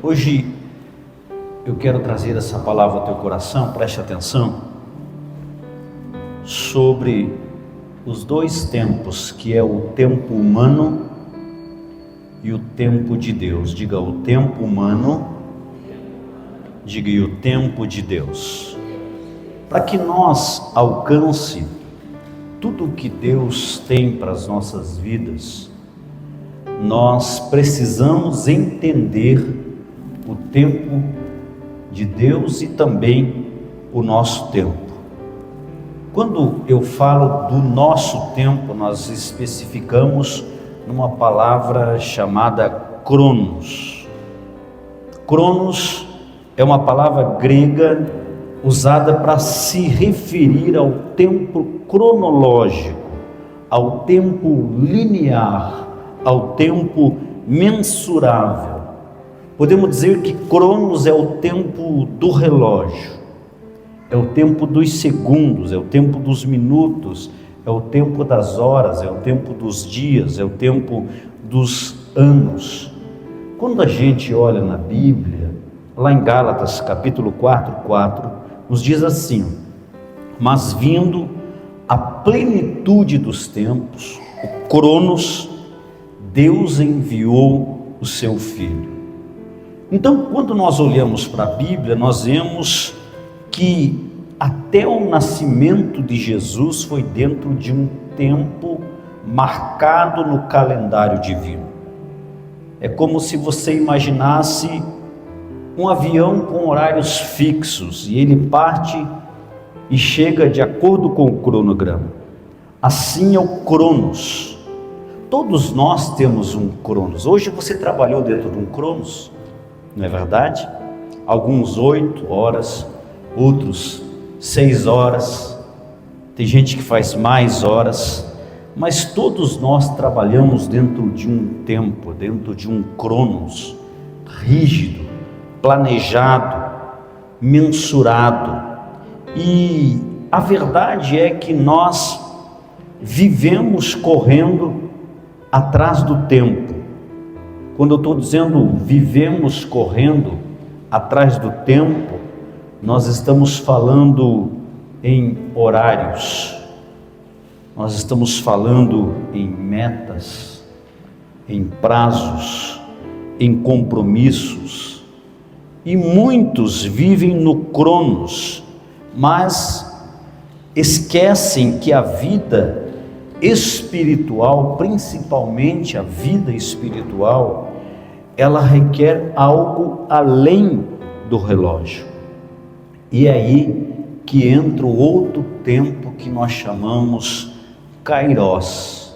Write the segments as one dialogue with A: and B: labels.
A: Hoje eu quero trazer essa palavra ao teu coração, preste atenção, sobre os dois tempos, que é o tempo humano e o tempo de Deus. Diga o tempo humano, diga e o tempo de Deus. Para que nós alcance tudo o que Deus tem para as nossas vidas, nós precisamos entender o tempo de Deus e também o nosso tempo. Quando eu falo do nosso tempo, nós especificamos numa palavra chamada cronos. Cronos é uma palavra grega usada para se referir ao tempo cronológico, ao tempo linear, ao tempo mensurável. Podemos dizer que cronos é o tempo do relógio, é o tempo dos segundos, é o tempo dos minutos, é o tempo das horas, é o tempo dos dias, é o tempo dos anos. Quando a gente olha na Bíblia, lá em Gálatas capítulo 4, nos diz assim: mas vindo a plenitude dos tempos, o cronos, Deus enviou o seu Filho. Então, quando nós olhamos para a Bíblia, nós vemos que até o nascimento de Jesus foi dentro de um tempo marcado no calendário divino. É como se você imaginasse um avião com horários fixos, e ele parte e chega de acordo com o cronograma. Assim é o cronos. Todos nós temos um cronos. Hoje você trabalhou dentro de um cronos, não é verdade? Alguns 8 horas, outros 6 horas, tem gente que faz mais horas, mas todos nós trabalhamos dentro de um tempo, dentro de um cronos rígido, planejado, mensurado. E a verdade é que nós vivemos correndo atrás do tempo. Quando eu estou dizendo vivemos correndo atrás do tempo, nós estamos falando em horários, nós estamos falando em metas, em prazos, em compromissos, e muitos vivem no cronos, mas esquecem que a vida espiritual, principalmente a vida espiritual, ela requer algo além do relógio. E é aí que entra o outro tempo que nós chamamos Kairos.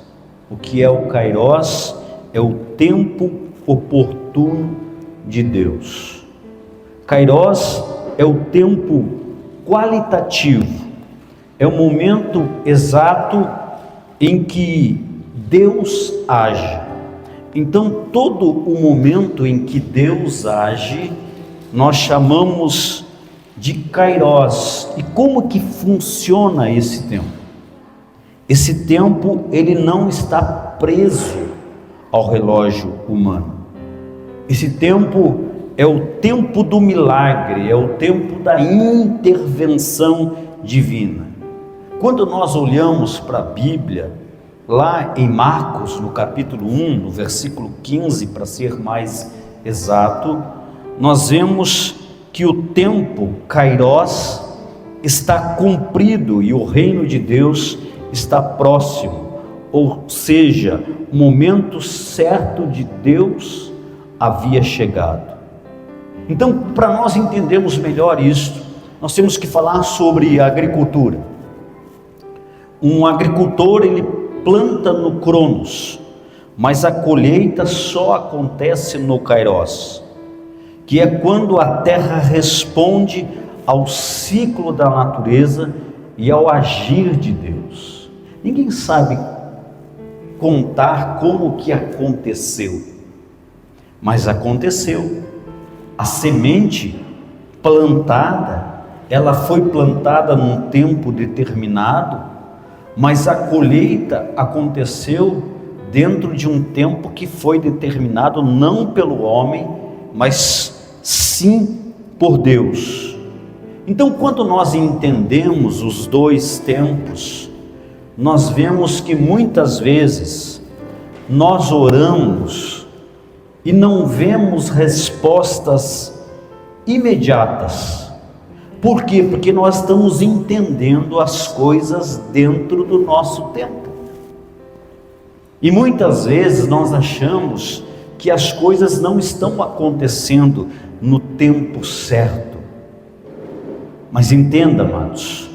A: O que é o Kairos? É o tempo oportuno de Deus. Kairos é o tempo qualitativo, é o momento exato em que Deus age. Então, todo o momento em que Deus age, nós chamamos de Kairos. E como que funciona esse tempo? Esse tempo, ele não está preso ao relógio humano. Esse tempo é o tempo do milagre, é o tempo da intervenção divina. Quando nós olhamos para a Bíblia, lá em Marcos, no capítulo 1, no versículo 15, para ser mais exato, nós vemos que o tempo Kairos está cumprido e o reino de Deus está próximo, ou seja, o momento certo de Deus havia chegado. Então, para nós entendermos melhor isso, nós temos que falar sobre a agricultura. Um agricultor, ele planta no cronos, mas a colheita só acontece no Kairos, que é quando a terra responde ao ciclo da natureza e ao agir de Deus. Ninguém sabe contar como que aconteceu, mas aconteceu. A semente plantada, ela foi plantada num tempo determinado, mas a colheita aconteceu dentro de um tempo que foi determinado não pelo homem, mas sim por Deus. Então, quando nós entendemos os dois tempos, nós vemos que muitas vezes nós oramos e não vemos respostas imediatas. Por quê? Porque nós estamos entendendo as coisas dentro do nosso tempo. E muitas vezes nós achamos que as coisas não estão acontecendo no tempo certo. Mas entenda, amados,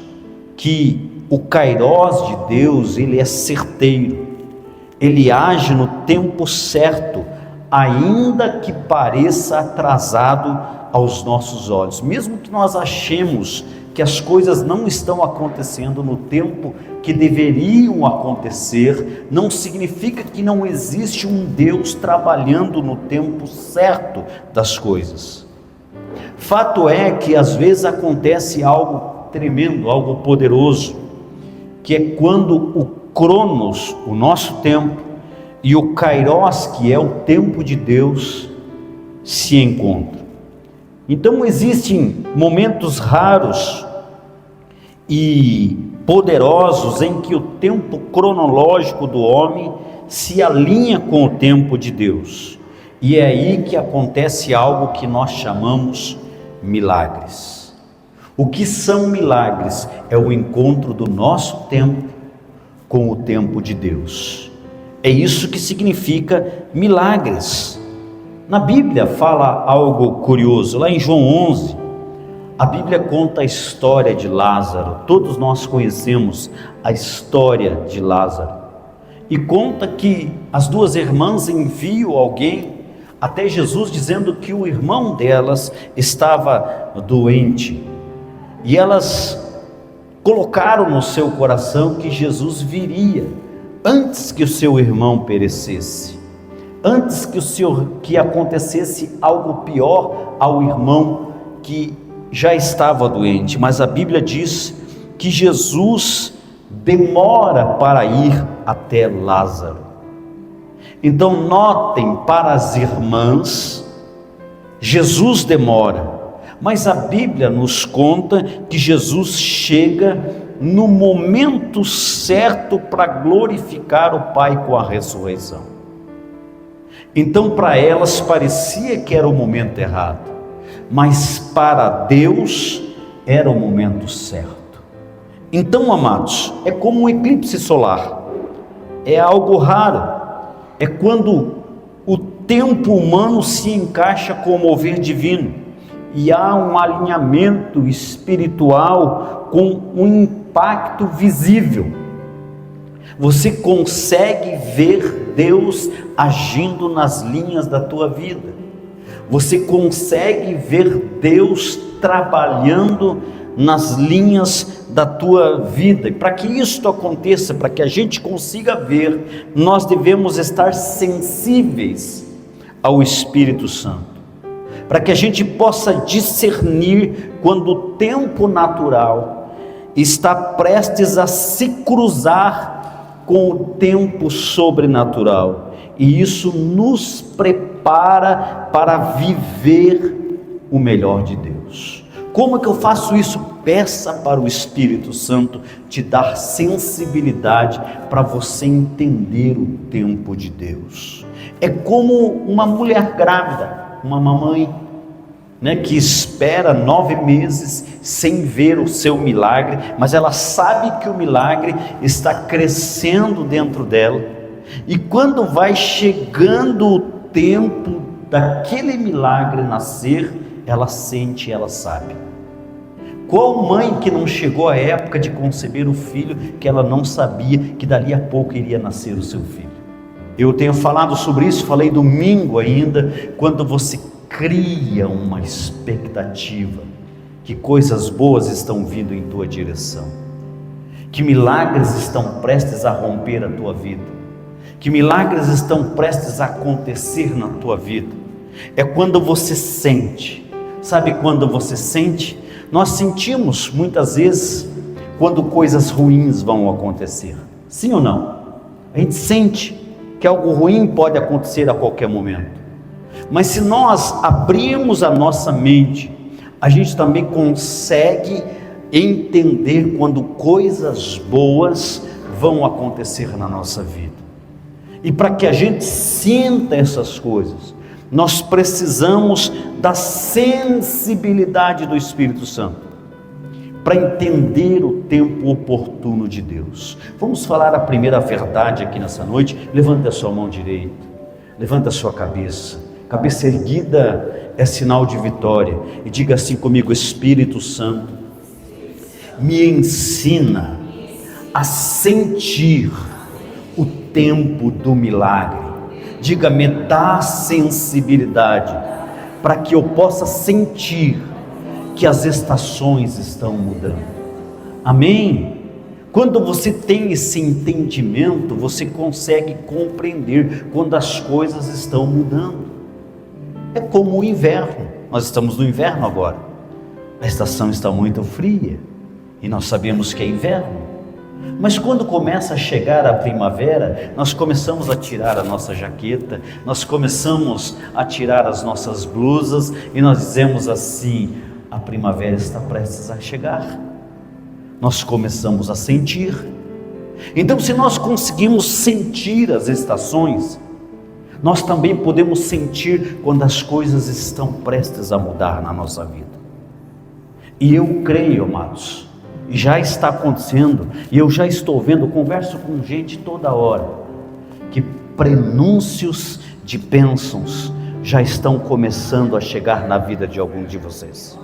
A: que o Kairós de Deus, ele é certeiro, ele age no tempo certo, ainda que pareça atrasado aos nossos olhos. Mesmo que nós achemos que as coisas não estão acontecendo no tempo que deveriam acontecer, não significa que não existe um Deus trabalhando no tempo certo das coisas. Fato é que às vezes acontece algo tremendo, algo poderoso, que é quando o Cronos, o nosso tempo, e o Kairós, que é o tempo de Deus, se encontram. Então existem momentos raros e poderosos em que o tempo cronológico do homem se alinha com o tempo de Deus, e é aí que acontece algo que nós chamamos milagres. O que são milagres? É o encontro do nosso tempo com o tempo de Deus. É isso que significa milagres. Na Bíblia fala algo curioso, lá em João 11, a Bíblia conta a história de Lázaro. Todos nós conhecemos a história de Lázaro, e conta que as duas irmãs enviam alguém até Jesus, dizendo que o irmão delas estava doente, e elas colocaram no seu coração que Jesus viria antes que o seu irmão perecesse, antes que acontecesse algo pior ao irmão que já estava doente. Mas a Bíblia diz que Jesus demora para ir até Lázaro. Então notem, para as irmãs, Jesus demora, mas a Bíblia nos conta que Jesus chega no momento certo para glorificar o Pai com a ressurreição. Então para elas parecia que era o momento errado, mas para Deus era o momento certo. Então, amados, é como um eclipse solar, é algo raro, é quando o tempo humano se encaixa com o mover divino, e há um alinhamento espiritual com um impacto visível. Você consegue ver Deus agindo nas linhas da tua vida, você consegue ver Deus trabalhando nas linhas da tua vida. E para que isso aconteça, para que a gente consiga ver, nós devemos estar sensíveis ao Espírito Santo, para que a gente possa discernir quando o tempo natural está prestes a se cruzar com o tempo sobrenatural, e isso nos prepara para viver o melhor de Deus. Como é que eu faço isso? Peça para o Espírito Santo te dar sensibilidade para você entender o tempo de Deus. É como uma mulher grávida, uma mamãe, que espera 9 meses sem ver o seu milagre, mas ela sabe que o milagre está crescendo dentro dela, e quando vai chegando o tempo daquele milagre nascer, ela sente, ela sabe. Qual mãe que não chegou à época de conceber o filho que ela não sabia que dali a pouco iria nascer o seu filho? Eu tenho falado sobre isso, falei domingo ainda, quando você cria uma expectativa que coisas boas estão vindo em tua direção, que milagres estão prestes a romper a tua vida, que milagres estão prestes a acontecer na tua vida. É quando você sente. Sabe quando você sente? Nós sentimos muitas vezes quando coisas ruins vão acontecer, sim ou não? A gente sente que algo ruim pode acontecer a qualquer momento, Mas se nós abrirmos a nossa mente, a gente também consegue entender quando coisas boas vão acontecer na nossa vida. E para que a gente sinta essas coisas, nós precisamos da sensibilidade do Espírito Santo para entender o tempo oportuno de Deus. Vamos falar a primeira verdade aqui nessa noite. Levanta a sua mão direita, levanta a sua cabeça. Cabeça erguida é sinal de vitória. E diga assim comigo: Espírito Santo, me ensina a sentir o tempo do milagre. Diga: me dá sensibilidade para que eu possa sentir que as estações estão mudando. Amém? Quando você tem esse entendimento, você consegue compreender quando as coisas estão mudando. É como o inverno. Nós estamos no inverno agora. A estação está muito fria e nós sabemos que é inverno. Mas quando começa a chegar a primavera, nós começamos a tirar a nossa jaqueta, nós começamos a tirar as nossas blusas e nós dizemos assim: a primavera está prestes a chegar. Nós começamos a sentir. Então, se nós conseguimos sentir as estações, nós também podemos sentir quando as coisas estão prestes a mudar na nossa vida. E eu creio, amados, já está acontecendo, e eu já estou vendo, converso com gente toda hora, que prenúncios de bênçãos já estão começando a chegar na vida de algum de vocês.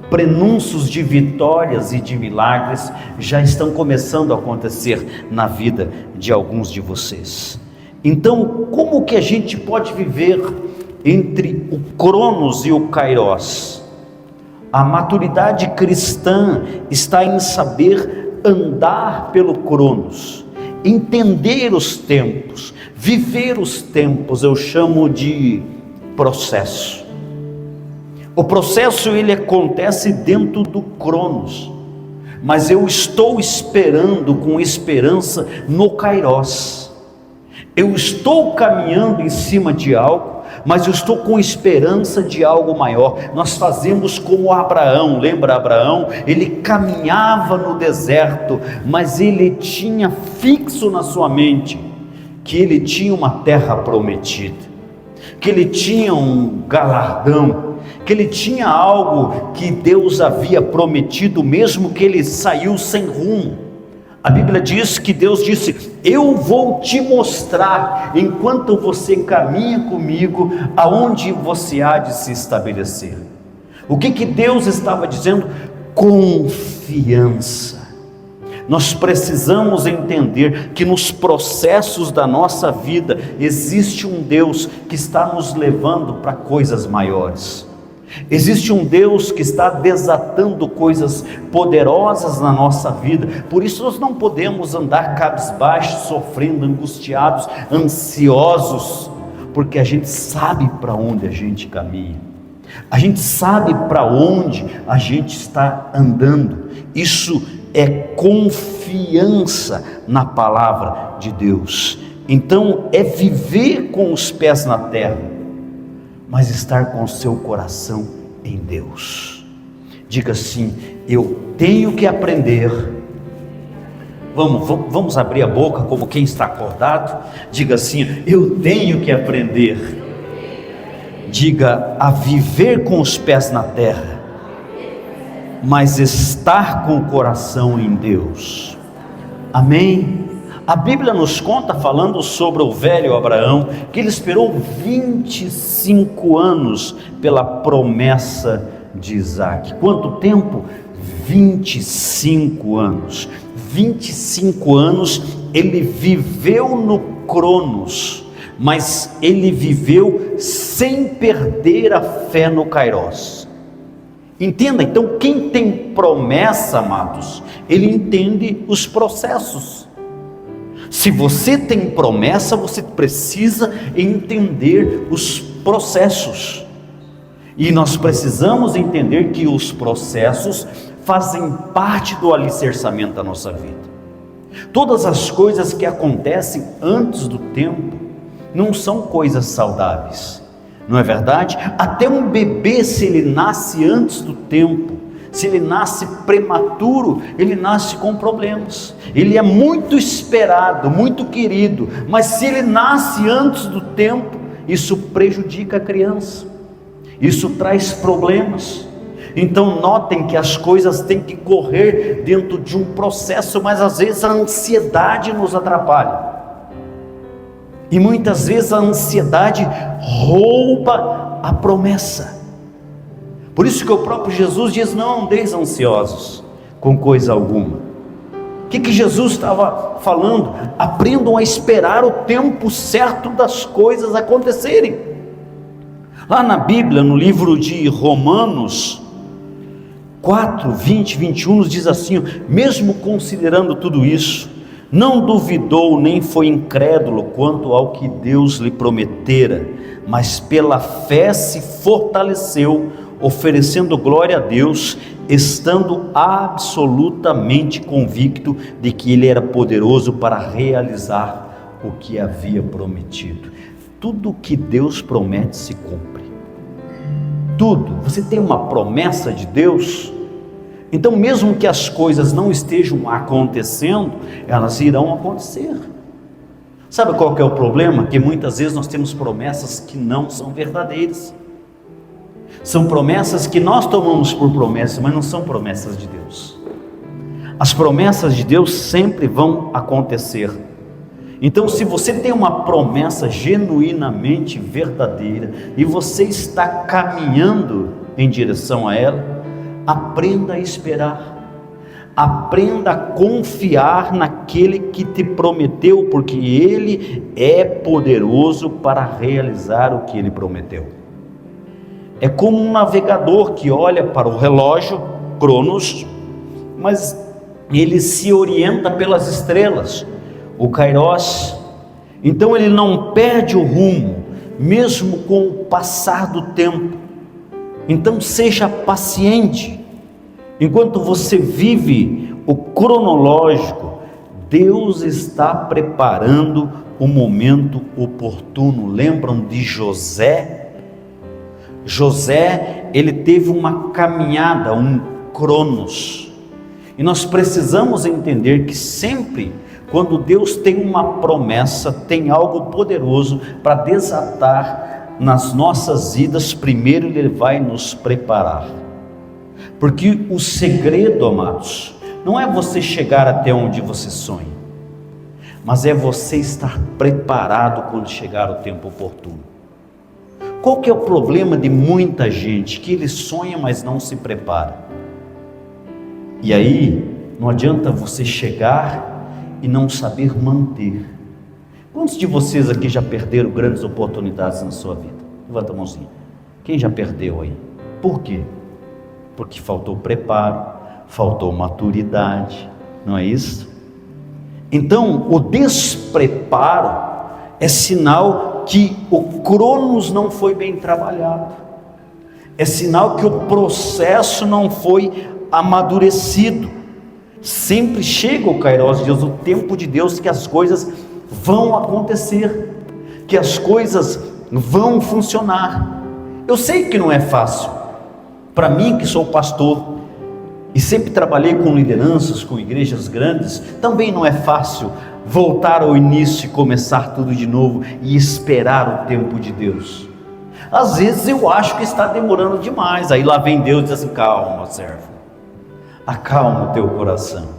A: Prenúncios de vitórias e de milagres já estão começando a acontecer na vida de alguns de vocês. Então, como que a gente pode viver entre o Cronos e o Kairos? A maturidade cristã está em saber andar pelo Cronos, entender os tempos, viver os tempos. Eu chamo de processo. O processo, ele acontece dentro do Cronos, mas eu estou esperando com esperança no Kairos. Eu estou caminhando em cima de algo, mas eu estou com esperança de algo maior. Nós fazemos como Abraão. Lembra Abraão? Ele caminhava no deserto, mas ele tinha fixo na sua mente que ele tinha uma terra prometida, que ele tinha um galardão, que ele tinha algo que Deus havia prometido, mesmo que ele saiu sem rumo. A Bíblia diz que Deus disse: eu vou te mostrar, enquanto você caminha comigo, aonde você há de se estabelecer. O que Deus estava dizendo? Confiança. Nós precisamos entender que nos processos da nossa vida existe um Deus que está nos levando para coisas maiores. Existe um Deus que está desatando coisas poderosas na nossa vida. Por isso nós não podemos andar cabisbaixos, sofrendo, angustiados, ansiosos, porque a gente sabe para onde a gente caminha, a gente sabe para onde a gente está andando. Isso é confiança na palavra de Deus. Então é viver com os pés na terra, mas estar com o seu coração em Deus. Diga assim: eu tenho que aprender. Vamos abrir a boca como quem está acordado. Diga assim: eu tenho que aprender. Diga: a viver com os pés na terra, mas estar com o coração em Deus. Amém? A Bíblia nos conta, falando sobre o velho Abraão, que ele esperou 25 anos pela promessa de Isaac. Quanto tempo? 25 anos. 25 anos ele viveu no Cronos, mas ele viveu sem perder a fé no Kairos. Entenda, então, quem tem promessa, amados, ele entende os processos. Se você tem promessa, você precisa entender os processos. E nós precisamos entender que os processos fazem parte do alicerçamento da nossa vida. Todas as coisas que acontecem antes do tempo não são coisas saudáveis. não é verdade? Até um bebê, se ele nasce antes do tempo, se ele nasce prematuro, ele nasce com problemas. Ele é muito esperado, muito querido, mas se ele nasce antes do tempo, isso prejudica a criança, isso traz problemas. Então notem que as coisas têm que correr dentro de um processo, mas às vezes a ansiedade nos atrapalha. E muitas vezes a ansiedade rouba a promessa. Por isso que o próprio Jesus diz: não andeis ansiosos com coisa alguma. O que Jesus estava falando? Aprendam a esperar o tempo certo das coisas acontecerem. Lá na Bíblia, no livro de Romanos 4, 20, 21, nos diz assim: mesmo considerando tudo isso, não duvidou nem foi incrédulo quanto ao que Deus lhe prometera, mas pela fé se fortaleceu, oferecendo glória a Deus, estando absolutamente convicto de que Ele era poderoso para realizar o que havia prometido. Tudo que Deus promete se cumpre. Tudo. Você tem uma promessa de Deus, então mesmo que as coisas não estejam acontecendo, elas irão acontecer. Sabe qual que é o problema? Que muitas vezes nós temos promessas que não são verdadeiras. São promessas que nós tomamos por promessas, mas não são promessas de Deus. As promessas de Deus sempre vão acontecer. Então, se você tem uma promessa genuinamente verdadeira e você está caminhando em direção a ela, aprenda a esperar, aprenda a confiar naquele que te prometeu, porque Ele é poderoso para realizar o que Ele prometeu. É como um navegador que olha para o relógio, Cronos, mas ele se orienta pelas estrelas, o Kairos. Então ele não perde o rumo, mesmo com o passar do tempo. Então seja paciente. Enquanto você vive o cronológico, Deus está preparando o momento oportuno. Lembram de José? José, ele teve uma caminhada, um cronos. E nós precisamos entender que sempre, quando Deus tem uma promessa, tem algo poderoso para desatar nas nossas vidas, primeiro Ele vai nos preparar. Porque o segredo, amados, não é você chegar até onde você sonha, mas é você estar preparado quando chegar o tempo oportuno. Qual que é o problema de muita gente? Que ele sonha, mas não se prepara. E aí, não adianta você chegar e não saber manter. Quantos de vocês aqui já perderam grandes oportunidades na sua vida? Levanta a mãozinha. Quem já perdeu aí? Por quê? Porque faltou preparo, faltou maturidade, não é isso? Então, o despreparo é sinal que o cronos não foi bem trabalhado, é sinal que o processo não foi amadurecido. Sempre chega o Kairos de Deus, o tempo de Deus, que as coisas vão acontecer, que as coisas vão funcionar. Eu sei que não é fácil, para mim que sou pastor, e sempre trabalhei com lideranças, com igrejas grandes, também não é fácil voltar ao início e começar tudo de novo e esperar o tempo de Deus. Às vezes eu acho que está demorando demais, aí lá vem Deus e diz assim: calma, servo, acalma o teu coração,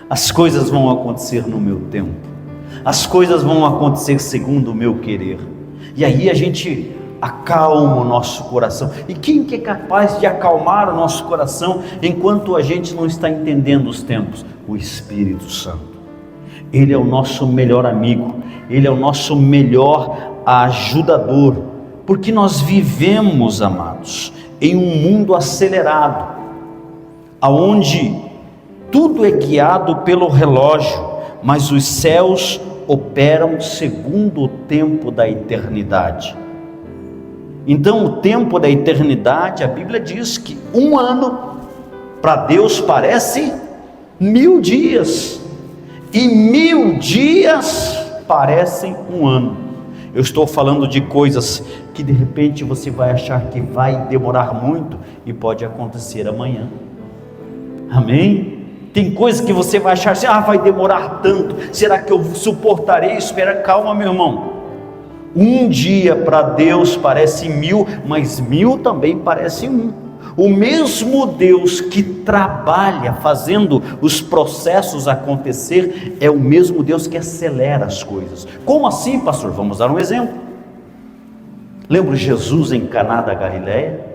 A: as coisas vão acontecer no meu tempo, as coisas vão acontecer segundo o meu querer. E aí a gente acalma o nosso coração. E quem que é capaz de acalmar o nosso coração enquanto a gente não está entendendo os tempos? O Espírito Santo. Ele é o nosso melhor amigo, Ele é o nosso melhor ajudador, porque nós vivemos, amados, em um mundo acelerado, aonde tudo é guiado pelo relógio, mas os céus operam segundo o tempo da eternidade. Então o tempo da eternidade, a Bíblia diz que um ano para Deus parece 1000 dias, e 1000 dias parecem um ano. Eu estou falando de coisas que de repente você vai achar que vai demorar muito e pode acontecer amanhã. Amém? Tem coisas que você vai achar assim, vai demorar tanto, será que eu suportarei esperar? Calma, meu irmão. Um dia para Deus parece 1000, mas 1000 também parece um. O mesmo Deus que trabalha fazendo os processos acontecer, é o mesmo Deus que acelera as coisas. Como assim, pastor? Vamos dar um exemplo. Lembra Jesus em Caná da Galileia?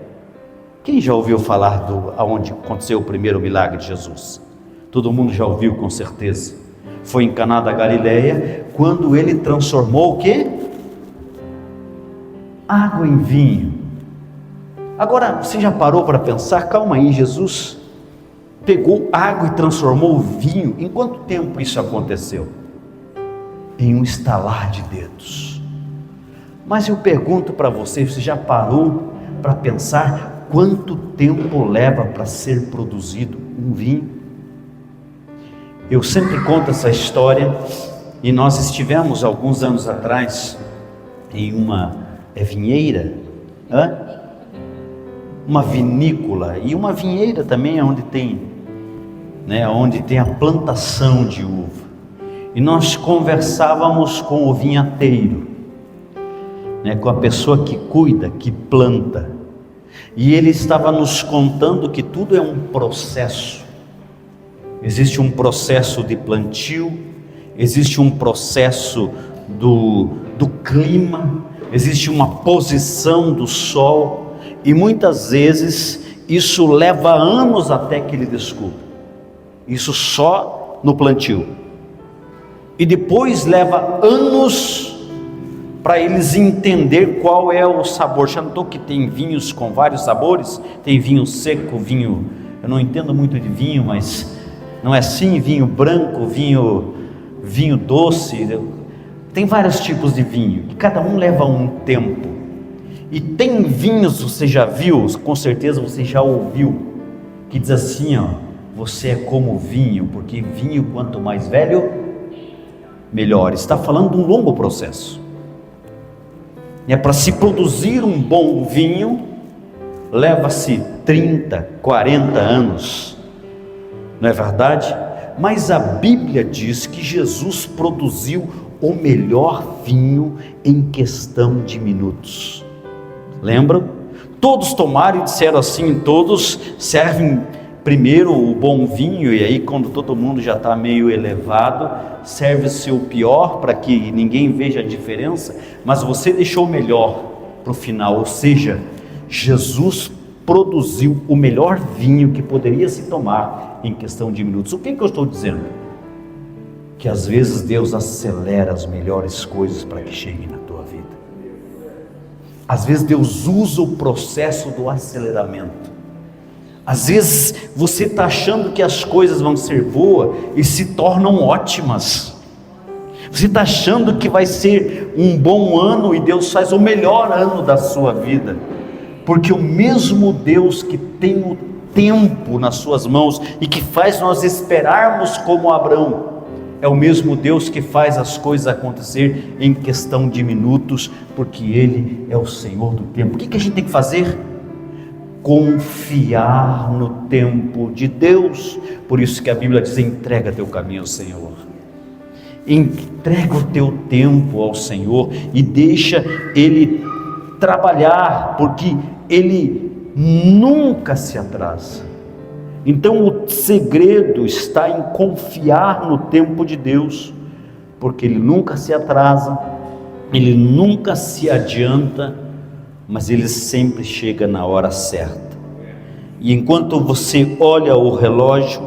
A: Quem já ouviu falar aonde aconteceu o primeiro milagre de Jesus? Todo mundo já ouviu, com certeza. Foi em Caná da Galileia, quando ele transformou o quê? Água em vinho. Agora, você já parou para pensar? Calma aí, Jesus pegou água e transformou o vinho. Em quanto tempo isso aconteceu? Em um estalar de dedos. Mas eu pergunto para você já parou para pensar quanto tempo leva para ser produzido um vinho? Eu sempre conto essa história, e nós estivemos alguns anos atrás em uma vinheira, uma vinícola, e uma vinheira também onde tem a plantação de uva, e nós conversávamos com o vinhateiro, com a pessoa que cuida, que planta, e ele estava nos contando que tudo é um processo. Existe um processo de plantio, existe um processo do clima, existe uma posição do sol, e muitas vezes isso leva anos até que ele descubra. Isso só no plantio. E depois leva anos para eles entender qual é o sabor. Já notou que tem vinhos com vários sabores? Tem vinho seco, vinho... Eu não entendo muito de vinho, mas... não é assim? Vinho branco, vinho doce, tem vários tipos de vinho, e cada um leva um tempo. E tem vinhos, você já viu, com certeza você já ouviu, que diz assim, você é como vinho, porque vinho quanto mais velho, melhor. Está falando de um longo processo. Para se produzir um bom vinho, leva-se 30, 40 anos. Não é verdade? Mas a Bíblia diz que Jesus produziu o melhor vinho em questão de minutos. Lembram? Todos tomaram e disseram assim, todos servem primeiro o bom vinho, e aí quando todo mundo já está meio elevado, serve-se o pior para que ninguém veja a diferença, mas você deixou o melhor para o final, ou seja, Jesus produziu o melhor vinho que poderia se tomar em questão de minutos. O que eu estou dizendo? Que às vezes Deus acelera as melhores coisas para que cheguem na tua vida. Às vezes Deus usa o processo do aceleramento. Às vezes você está achando que as coisas vão ser boas e se tornam ótimas. Você está achando que vai ser um bom ano e Deus faz o melhor ano da sua vida. Porque o mesmo Deus que tem o tempo nas suas mãos e que faz nós esperarmos como Abraão, é o mesmo Deus que faz as coisas acontecer em questão de minutos, porque Ele é o Senhor do tempo. O que a gente tem que fazer? Confiar no tempo de Deus. Por isso que a Bíblia diz, entrega teu caminho ao Senhor. Entrega o teu tempo ao Senhor e deixa Ele trabalhar, porque Ele nunca se atrasa. Então o segredo está em confiar no tempo de Deus, porque Ele nunca se atrasa, Ele nunca se adianta, mas Ele sempre chega na hora certa. E enquanto você olha o relógio,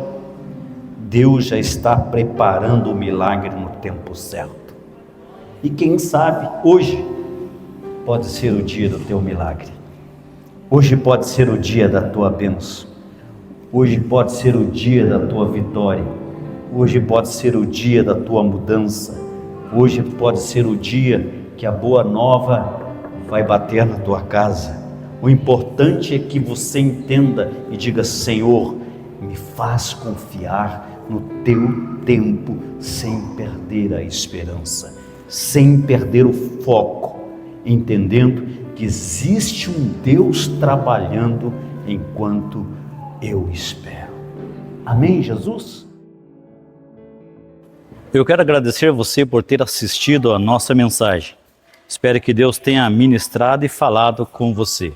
A: Deus já está preparando o milagre no tempo certo. E quem sabe hoje pode ser o dia do teu milagre. Hoje pode ser o dia da tua bênção. Hoje pode ser o dia da tua vitória. Hoje pode ser o dia da tua mudança. Hoje pode ser o dia que a boa nova vai bater na tua casa. O importante é que você entenda e diga: Senhor, me faz confiar no teu tempo, sem perder a esperança, sem perder o foco, entendendo que existe um Deus trabalhando enquanto eu espero. Amém, Jesus?
B: Eu quero agradecer você por ter assistido a nossa mensagem. Espero que Deus tenha ministrado e falado com você.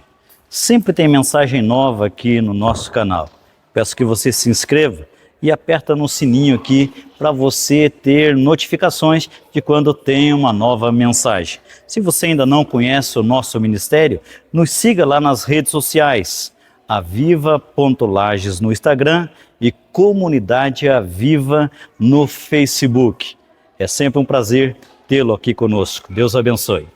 B: Sempre tem mensagem nova aqui no nosso canal. Peço que você se inscreva e aperta no sininho aqui para você ter notificações de quando tem uma nova mensagem. Se você ainda não conhece o nosso ministério, nos siga lá nas redes sociais, aviva.lages no Instagram e Comunidade Aviva no Facebook. É sempre um prazer tê-lo aqui conosco. Deus abençoe.